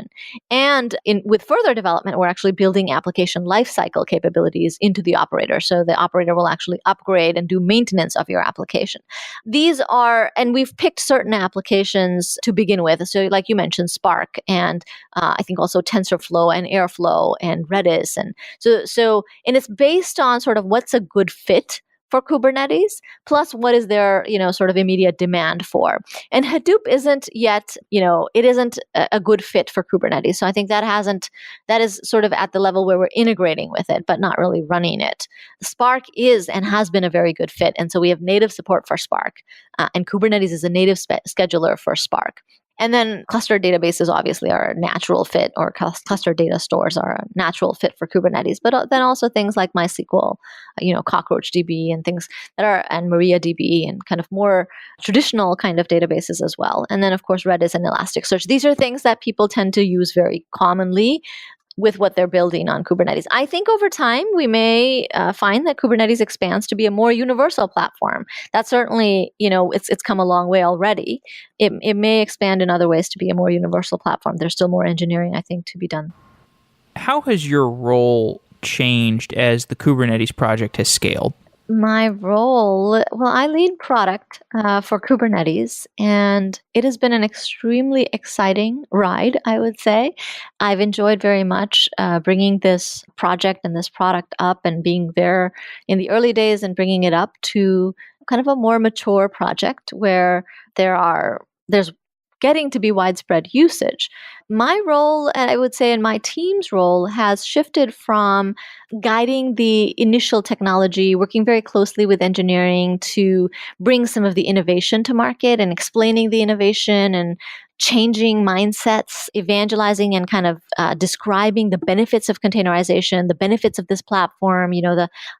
And with further development, we're actually building application lifecycle capabilities into the operator. So the operator will actually upgrade and do maintenance of your application. And we've picked certain applications to begin with. So like you mentioned, Spark, and I think also TensorFlow and Airflow and Redis. And and it's based on sort of what's a good fit for Kubernetes, plus what is their, sort of immediate demand for. And Hadoop isn't yet, it isn't a good fit for Kubernetes. So I think that is sort of at the level where we're integrating with it, but not really running it. Spark is and has been a very good fit. And so we have native support for Spark, and Kubernetes is a native scheduler for Spark. And then cluster databases obviously are a natural fit, or cluster data stores are a natural fit for Kubernetes. But then also things like MySQL, CockroachDB and things and MariaDB and kind of more traditional kind of databases as well. And then of course Redis and Elasticsearch. These are things that people tend to use very commonly. with what they're building on Kubernetes. I think over time, we may find that Kubernetes expands to be a more universal platform. That's certainly, it's come a long way already. It may expand in other ways to be a more universal platform. There's still more engineering, I think, to be done. How has your role changed as the Kubernetes project has scaled? My role, well, I lead product for Kubernetes, and it has been an extremely exciting ride, I would say. I've enjoyed very much bringing this project and this product up and being there in the early days and bringing it up to kind of a more mature project where there's getting to be widespread usage. My role, and I would say in my team's role, has shifted from guiding the initial technology, working very closely with engineering to bring some of the innovation to market and explaining the innovation and changing mindsets, evangelizing and kind of describing the benefits of containerization, the benefits of this platform,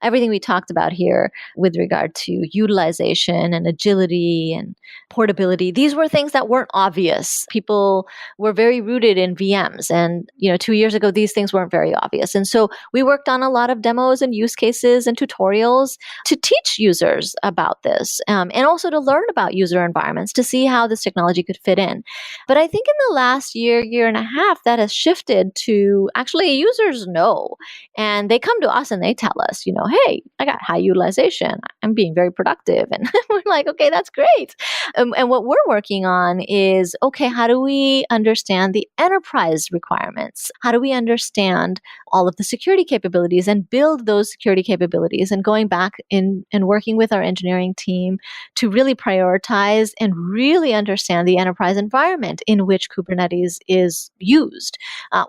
everything we talked about here with regard to utilization and agility and portability. These were things that weren't obvious. People were very rooted in VMs. And, 2 years ago, these things weren't very obvious. And so we worked on a lot of demos and use cases and tutorials to teach users about this and also to learn about user environments to see how this technology could fit in. But I think in the last year and a half, that has shifted to actually users know. And they come to us and they tell us, hey, I got high utilization. I'm being very productive. And we're like, okay, that's great. And what we're working on is, okay, how do we understand the enterprise requirements? How do we understand all of the security capabilities and build those security capabilities? And going back in and working with our engineering team to really prioritize and really understand the enterprise environment in which Kubernetes is used.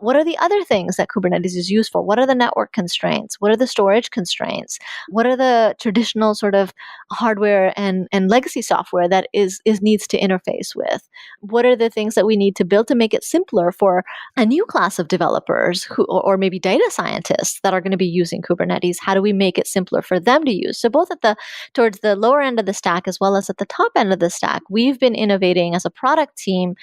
What are the other things that Kubernetes is used for? What are the network constraints? What are the storage constraints? What are the traditional sort of hardware and legacy software that is needs to interface with? What are the things that we need to build to make it simpler for a new class of developers who, or maybe data scientists that are going to be using Kubernetes? How do we make it simpler for them to use? So both towards the lower end of the stack as well as at the top end of the stack, we've been innovating as a product team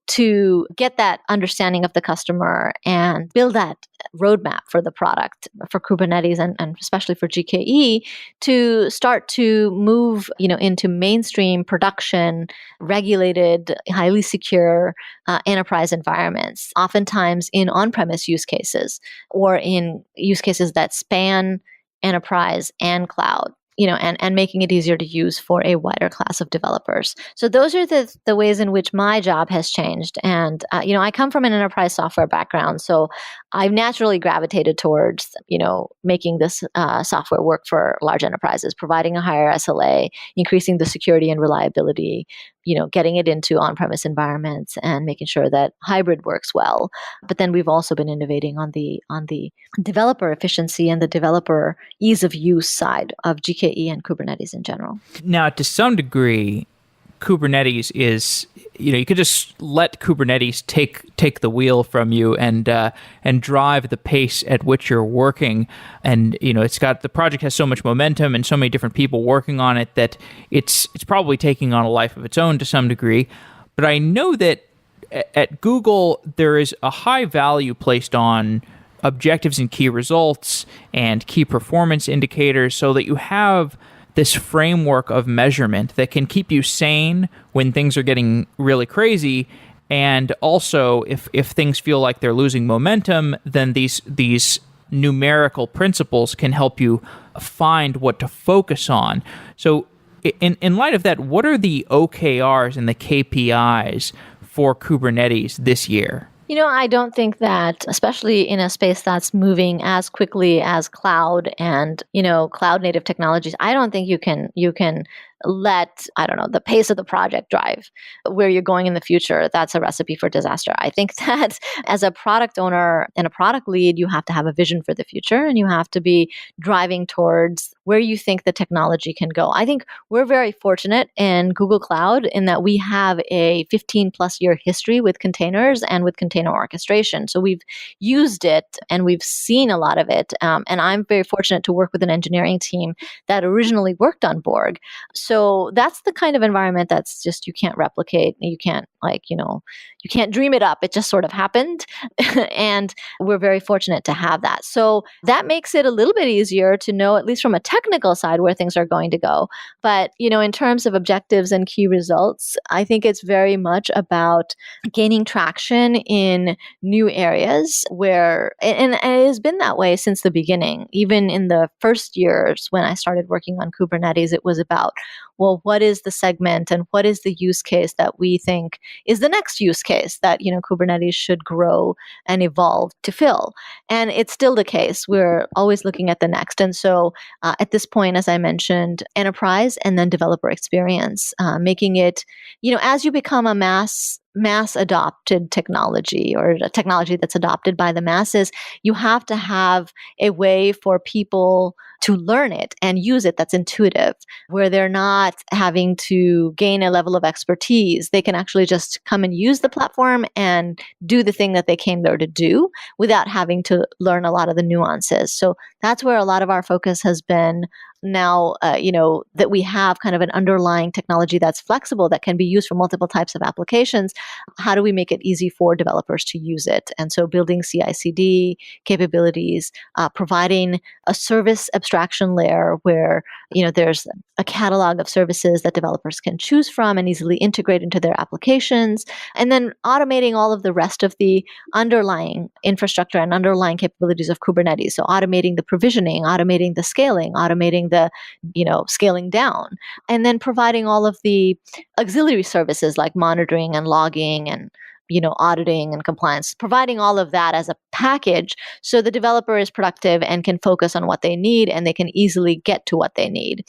to get that understanding of the customer and build that roadmap for the product for Kubernetes and especially for GKE to start to move, into mainstream production, regulated, highly secure enterprise environments, oftentimes in on-premise use cases or in use cases that span enterprise and cloud. And making it easier to use for a wider class of developers. So those are the ways in which my job has changed. And, I come from an enterprise software background, so I've naturally gravitated towards, making this software work for large enterprises, providing a higher SLA, increasing the security and reliability, getting it into on-premise environments and making sure that hybrid works well. But then we've also been innovating on the developer efficiency and the developer ease of use side of GKE and Kubernetes in general. Now, to some degree, Kubernetes is, you could just let Kubernetes take the wheel from you and drive the pace at which you're working. And the project has so much momentum and so many different people working on it that it's probably taking on a life of its own to some degree. But I know that at Google there is a high value placed on objectives and key results and key performance indicators so that you have this framework of measurement that can keep you sane when things are getting really crazy. And also, if things feel like they're losing momentum, then these numerical principles can help you find what to focus on. So in light of that, what are the OKRs and the KPIs for Kubernetes this year? I don't think that, especially in a space that's moving as quickly as cloud and, cloud native technologies, I don't think you can let, the pace of the project drive where you're going in the future. That's a recipe for disaster. I think that as a product owner and a product lead, you have to have a vision for the future and you have to be driving towards where you think the technology can go. I think we're very fortunate in Google Cloud in that we have a 15 plus year history with containers and with container orchestration. So we've used it and we've seen a lot of it. And I'm very fortunate to work with an engineering team that originally worked on Borg. So that's the kind of environment that's just, you can't replicate. You can't you can't dream it up. It just sort of happened. And we're very fortunate to have that. So that makes it a little bit easier to know, at least from a technical side, where things are going to go. But, in terms of objectives and key results, I think it's very much about gaining traction in new areas where, and it has been that way since the beginning. Even in the first years when I started working on Kubernetes, it was about, well, what is the segment and what is the use case that we think is the next use case that, Kubernetes should grow and evolve to fill. And it's still the case. We're always looking at the next. And so at this point, as I mentioned, enterprise and then developer experience, making it, as you become a mass adopted technology, or a technology that's adopted by the masses, you have to have a way for people to learn it and use it that's intuitive, where they're not having to gain a level of expertise. They can actually just come and use the platform and do the thing that they came there to do without having to learn a lot of the nuances. So that's where a lot of our focus has been now, that we have kind of an underlying technology that's flexible, that can be used for multiple types of applications. How do we make it easy for developers to use it? And so building CI/CD capabilities, providing a service abstraction layer where, there's a catalog of services that developers can choose from and easily integrate into their applications, and then automating all of the rest of the underlying infrastructure and underlying capabilities of Kubernetes. So automating the provisioning, automating the scaling, automating the, scaling down, and then providing all of the auxiliary services like monitoring and logging and, auditing and compliance, providing all of that as a package so the developer is productive and can focus on what they need, and they can easily get to what they need.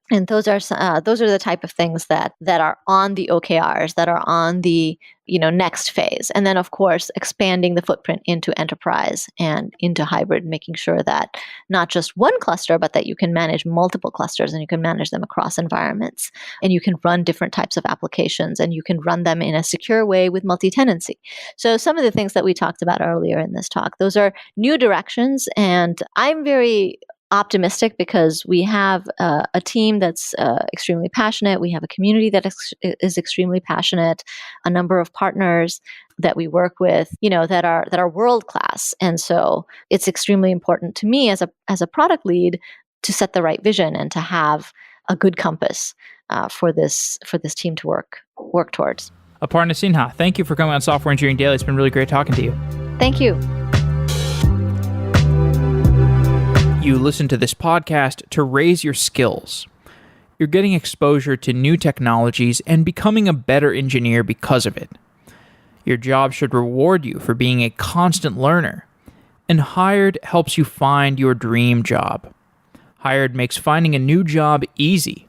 And those are the type of things that are on the OKRs, that are on the next phase. And then, of course, expanding the footprint into enterprise and into hybrid, making sure that not just one cluster, but that you can manage multiple clusters and you can manage them across environments, and you can run different types of applications, and you can run them in a secure way with multi-tenancy. So some of the things that we talked about earlier in this talk, those are new directions, and I'm very optimistic because we have a team that's extremely passionate. We have a community that is extremely passionate, a number of partners that we work with, that are world class. And so it's extremely important to me as a product lead to set the right vision and to have a good compass for this team to work towards. Aparna Sinha, thank you for coming on Software Engineering Daily. It's been really great talking to you. Thank you. You listen to this podcast to raise your skills. You're getting exposure to new technologies and becoming a better engineer because of it. Your job should reward you for being a constant learner. And Hired helps you find your dream job. Hired makes finding a new job easy.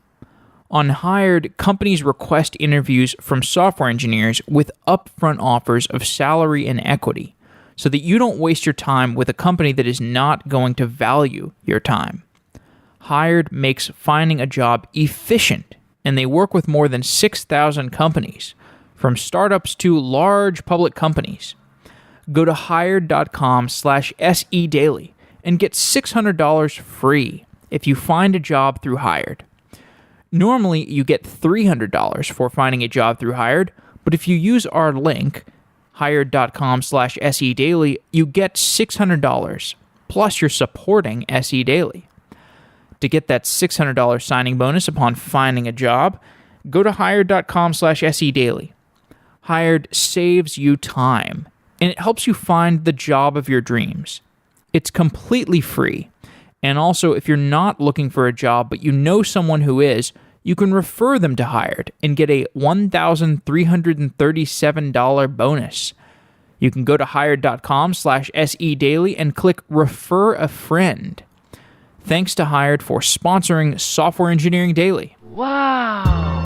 On Hired, companies request interviews from software engineers with upfront offers of salary and equity, so that you don't waste your time with a company that is not going to value your time. Hired makes finding a job efficient, and they work with more than 6,000 companies, from startups to large public companies. Go to hired.com/SEdaily and get $600 free if you find a job through Hired. Normally, you get $300 for finding a job through Hired, but if you use our link, hired.com/SEdaily, you get $600, plus you're supporting SE Daily. To get that $600 signing bonus upon finding a job, go to hired.com/SEdaily. Hired saves you time, and it helps you find the job of your dreams. It's completely free. And also, if you're not looking for a job, but you know someone who is, you can refer them to Hired and get a $1,337 bonus. You can go to hired.com/SEdaily and click Refer a Friend. Thanks to Hired for sponsoring Software Engineering Daily. Wow.